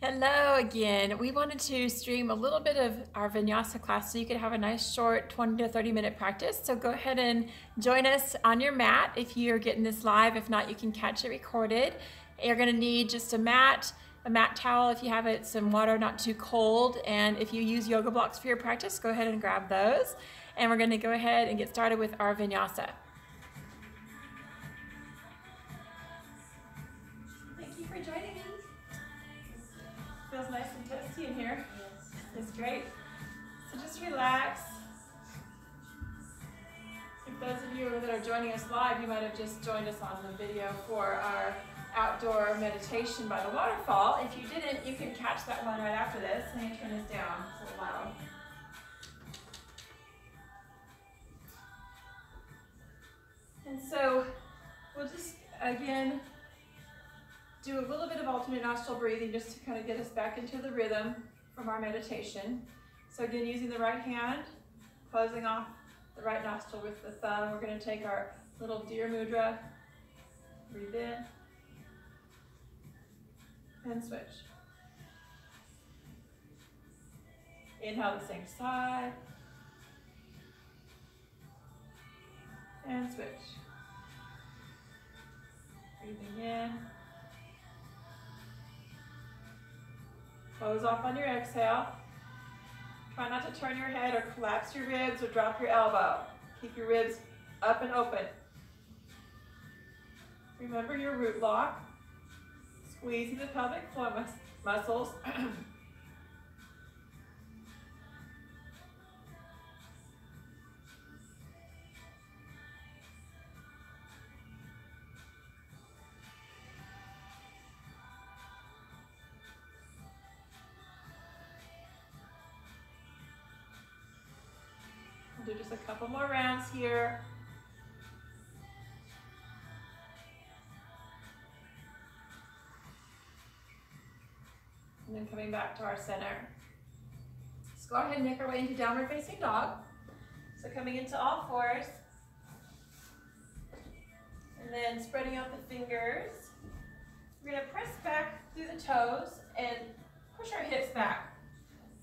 Hello again. We wanted to stream a little bit of our Vinyasa class so you could have a nice short 20 to 30 minute practice. So go ahead and join us on your mat if you're getting this live. If not, you can catch it recorded. You're gonna need just a mat towel if you have it, some water not too cold, and if you use yoga blocks for your practice, go ahead and grab those. And we're gonna go ahead and get started with our Vinyasa. Thank you for joining me. Feels nice and toasty in here. It's great. So just relax. If those of you that are joining us live, you might have just joined us on the video for our outdoor meditation by the waterfall. If you didn't, you can catch that one right after this. Let me turn this down, it's a little loud. And so we'll just, again, do a little bit of alternate nostril breathing just to kind of get us back into the rhythm from our meditation. So again, using the right hand, closing off the right nostril with the thumb, we're going to take our little deer mudra, breathe in, and switch. Inhale the same side, and switch. Breathing in. Close off on your exhale. Try not to turn your head or collapse your ribs or drop your elbow. Keep your ribs up and open. Remember your root lock. Squeezing the pelvic floor muscles. We'll do just a couple more rounds here. And then coming back to our center. Let's go ahead and make our way into downward facing dog. So coming into all fours. And then spreading out the fingers. We're going to press back through the toes and push our hips back.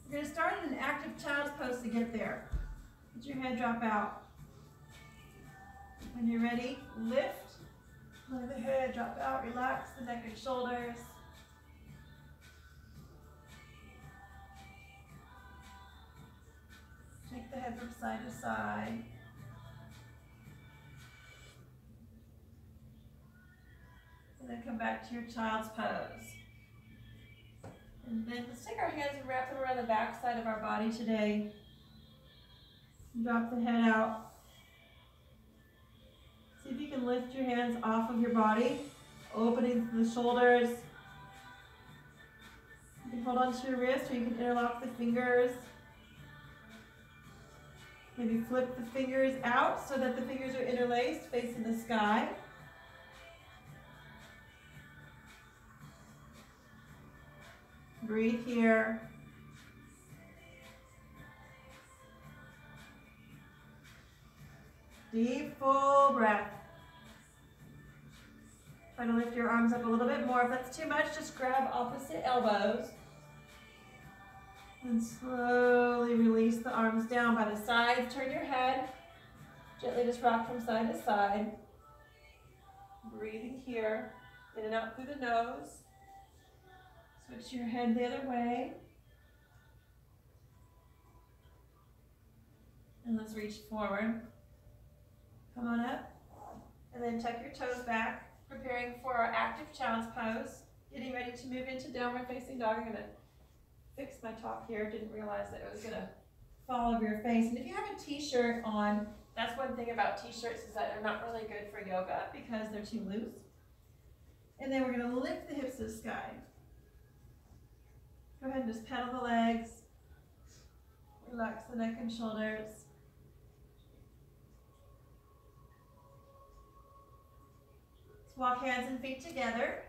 We're going to start in an active child's pose to get there. Let your head drop out. When you're ready, lift. Let the head drop out. Relax the neck and shoulders. Shake the head from side to side. And then come back to your child's pose. And then let's take our hands and wrap them around the back side of our body today. Drop the head out. See if you can lift your hands off of your body, opening the shoulders. You can hold onto your wrist or you can interlock the fingers. Maybe flip the fingers out so that the fingers are interlaced, facing the sky. Breathe here. Deep, full breath. Try to lift your arms up a little bit more. If that's too much, just grab opposite elbows. And slowly release the arms down by the sides. Turn your head. Gently just rock from side to side. Breathing here. In and out through the nose. Switch your head the other way. And let's reach forward. Come on up. And then tuck your toes back. Preparing for our active child's pose. Getting ready to move into downward facing dog. I'm going to fix my top here. Didn't realize that it was going to fall over your face. And if you have a t-shirt on, that's one thing about t-shirts is that they're not really good for yoga because they're too loose. And then we're going to lift the hips to the sky. Go ahead and just pedal the legs. Relax the neck and shoulders. Let's walk hands and feet together.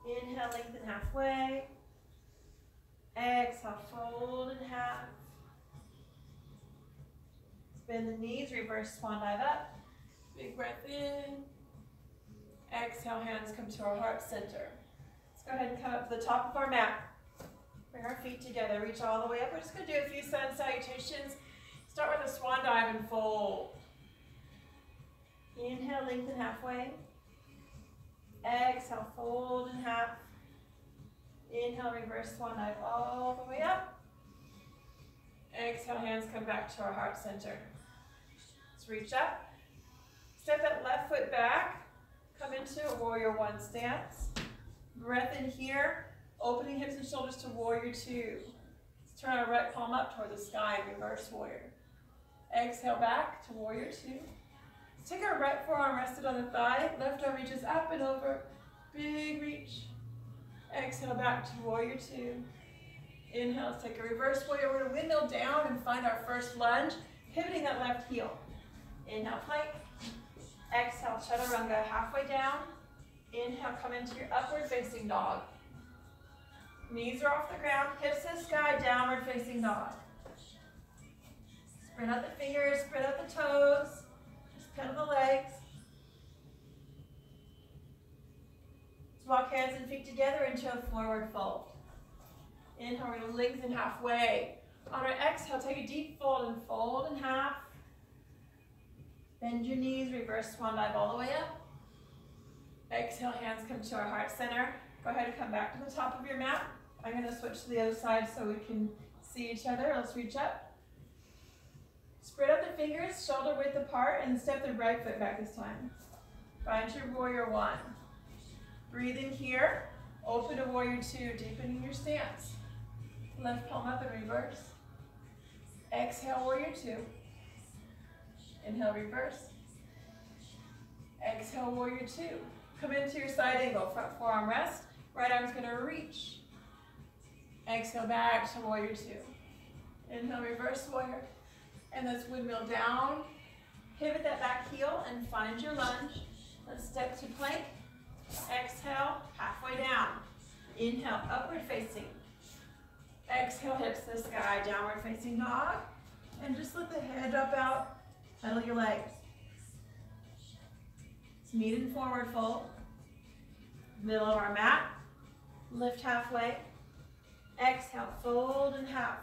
Inhale, lengthen halfway. Exhale, fold in half. Bend the knees, reverse swan dive up. Big breath in. Exhale, hands come to our heart center. Let's go ahead and come up to the top of our mat. Bring our feet together, reach all the way up. We're just going to do a few sun salutations. Start with a swan dive and fold. Inhale, lengthen halfway. Exhale, fold in half. Inhale, reverse swan dive all the way up. Exhale, hands come back to our heart center. Let's reach up. Step that left foot back. Come into a warrior one stance. Breath in here. Opening hips and shoulders to warrior two. Let's turn our right palm up toward the sky and reverse warrior. Exhale back to warrior two. Let's take our right forearm rested on the thigh. Left arm reaches up and over. Big reach. Exhale back to warrior two. Inhale, let's take a reverse warrior. We're going to windmill down and find our first lunge, pivoting that left heel. Inhale, plank. Exhale, chaturanga, halfway down. Inhale, come into your upward facing dog. Knees are off the ground, hips to the sky, downward facing dog. Spread out the fingers, spread out the toes. Just pedal the legs. Let's walk hands and feet together into a forward fold. Inhale, we're going to lengthen halfway. On our exhale, take a deep fold and fold in half. Bend your knees, reverse swan dive all the way up. Exhale, hands come to our heart center. Go ahead and come back to the top of your mat. I'm going to switch to the other side so we can see each other. Let's reach up. Spread out the fingers, shoulder width apart, and step the right foot back this time. Find your warrior one. Breathe in here. Open to warrior two, deepening your stance. Left palm up and reverse. Exhale, warrior two. Inhale, reverse. Exhale, warrior two. Come into your side angle, front forearm rest. Right arm's going to reach. Exhale, back to warrior two. Inhale, reverse warrior. And let's windmill down. Pivot that back heel and find your lunge. Let's step to plank. Exhale, halfway down. Inhale, upward facing. Exhale, hips to the sky, downward facing dog. And just let the head drop out. Pedal your legs. Let's meet in forward fold. Middle of our mat. Lift halfway. Exhale, fold in half.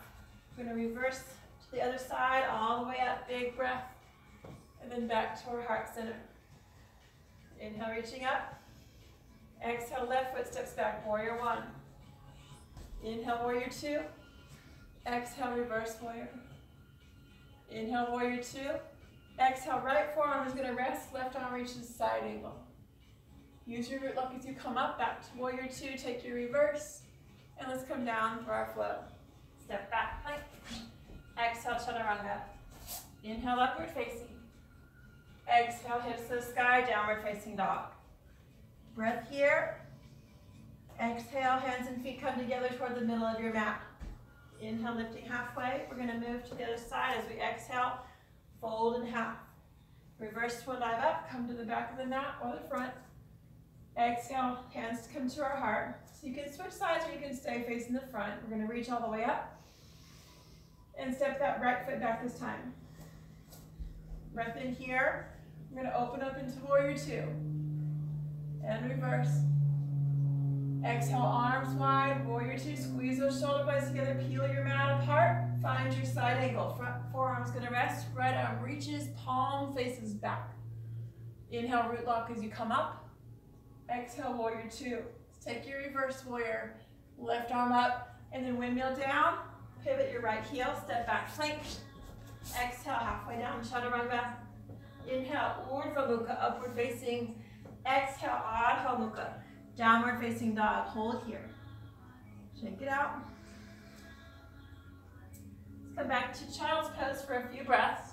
We're going to reverse to the other side, all the way up. Big breath. And then back to our heart center. Inhale, reaching up. Exhale, left foot steps back, warrior one. Inhale, warrior two. Exhale, reverse warrior. Inhale, warrior two. Exhale, right forearm is going to rest, left arm reaches side angle. Use your root lock as you come up, back to warrior two, take your reverse, and let's come down for our flow. Step back, plank. Exhale, chaturanga. Inhale, upward facing. Exhale, hips to the sky, downward facing dog. Breath here. Exhale, hands and feet come together toward the middle of your mat. Inhale, lifting halfway. We're going to move to the other side as we exhale, fold in half. Reverse swan dive up, come to the back of the mat or the front. Exhale, hands come to our heart. So you can switch sides or you can stay facing the front. We're going to reach all the way up and step that right foot back this time. Breath in here. We're going to open up into warrior two. And reverse. Exhale, arms wide, warrior two. Squeeze those shoulder blades together, peel your mat apart. Find your side angle. Front forearm's going to rest. Right arm reaches, palm faces back. Inhale, root lock as you come up. Exhale, warrior two. Take your reverse warrior. Left arm up, and then windmill down. Pivot your right heel, step back, plank. Exhale, halfway down, chaturanga. Inhale, urdhva mukha, upward facing. Exhale, adho mukha, downward facing dog. Hold here. Shake it out. Let's come back to child's pose for a few breaths.